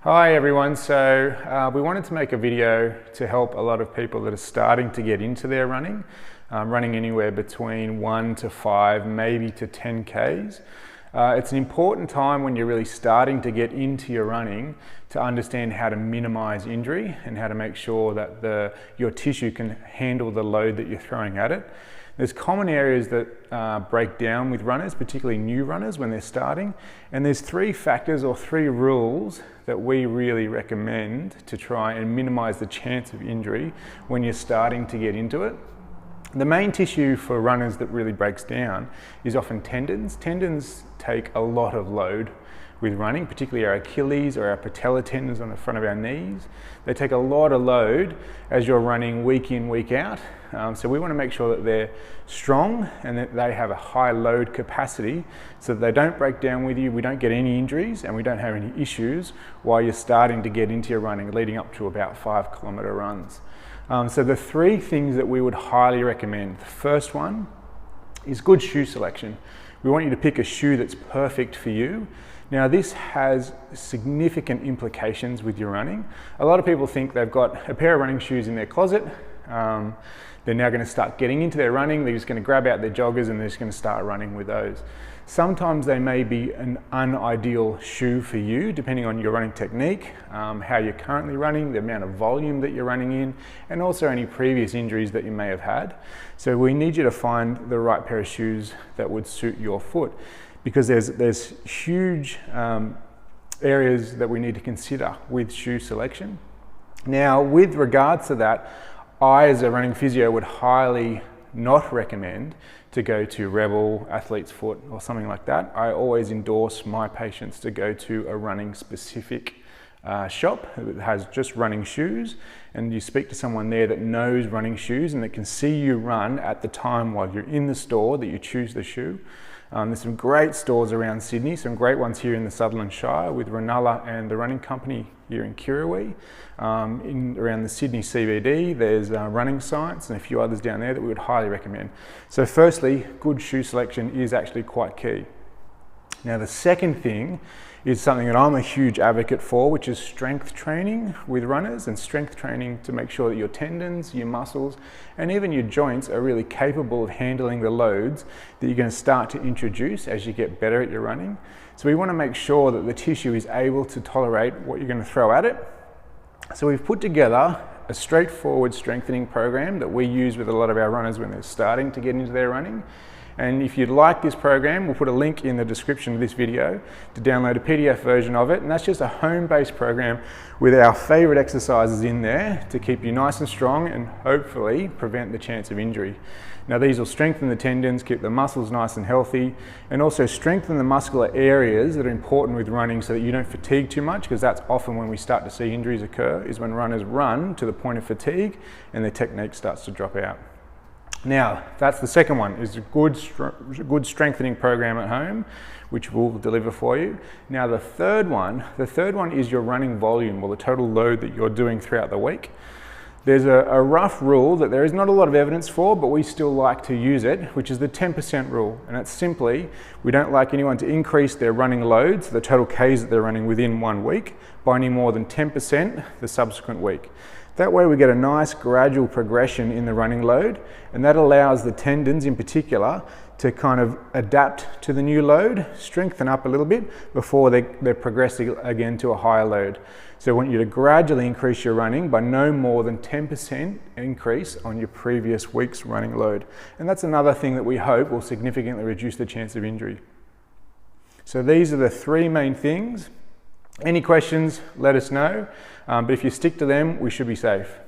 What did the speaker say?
Hi everyone, so we wanted to make a video to help a lot of people that are starting to get into their running, running anywhere between 1 to 5, maybe to 10 Ks. It's an important time when you're really starting to get into your running to understand how to minimize injury and how to make sure that your tissue can handle the load that you're throwing at it. There's common areas that break down with runners, particularly new runners when they're starting, and there's 3 factors or 3 rules that we really recommend to try and minimize the chance of injury when you're starting to get into it. The main tissue for runners that really breaks down is often tendons. Tendons take a lot of load with running, particularly our Achilles or our patella tendons on the front of our knees. They take a lot of load as you're running week in, week out. So we want to make sure that they're strong and that they have a high load capacity so that they don't break down with you, we don't get any injuries and we don't have any issues while you're starting to get into your running, leading up to about 5-kilometer runs. So the 3 things that we would highly recommend. The first one is good shoe selection. We want you to pick a shoe that's perfect for you. Now this has significant implications with your running. A lot of people think they've got a pair of running shoes in their closet. They're now going to start getting into their running. They're just going to grab out their joggers and they're just going to start running with those. Sometimes they may be an unideal shoe for you, depending on your running technique, how you're currently running, the amount of volume that you're running in, and also any previous injuries that you may have had. So we need you to find the right pair of shoes that would suit your foot, because there's huge areas that we need to consider with shoe selection. Now, with regards to that, I, as a running physio, would highly not recommend to go to Rebel, Athlete's Foot, or something like that. I always endorse my patients to go to a running specific shop that has just running shoes, and you speak to someone there that knows running shoes and that can see you run at the time while you're in the store that you choose the shoe. There's some great stores around Sydney, some great ones here in the Sutherland Shire with Ranella and the running company here in Kirrawee. Around the Sydney CBD, there's Running Science and a few others down there that we would highly recommend. So firstly, good shoe selection is actually quite key. Now the second thing is something that I'm a huge advocate for, which is strength training with runners, and strength training to make sure that your tendons, your muscles, and even your joints are really capable of handling the loads that you're going to start to introduce as you get better at your running. So we want to make sure that the tissue is able to tolerate what you're going to throw at it. So we've put together a straightforward strengthening program that we use with a lot of our runners when they're starting to get into their running. And if you'd like this program, we'll put a link in the description of this video to download a PDF version of it. And that's just a home-based program with our favorite exercises in there to keep you nice and strong and hopefully prevent the chance of injury. Now these will strengthen the tendons, keep the muscles nice and healthy, and also strengthen the muscular areas that are important with running so that you don't fatigue too much, because that's often when we start to see injuries occur, is when runners run to the point of fatigue and their technique starts to drop out. Now, that's the second one, is a good strengthening program at home, which we'll deliver for you. Now the third one is your running volume, or the total load that you're doing throughout the week. There's a rough rule that there is not a lot of evidence for, but we still like to use it, which is the 10% rule. And it's simply, we don't like anyone to increase their running loads, the total Ks that they're running within 1 week, by any more than 10% the subsequent week. That way we get a nice gradual progression in the running load, and that allows the tendons in particular to kind of adapt to the new load, strengthen up a little bit before they're progressing again to a higher load. So I want you to gradually increase your running by no more than 10% increase on your previous week's running load. And that's another thing that we hope will significantly reduce the chance of injury. So these are the 3 main things. Any questions, let us know, but if you stick to them, we should be safe.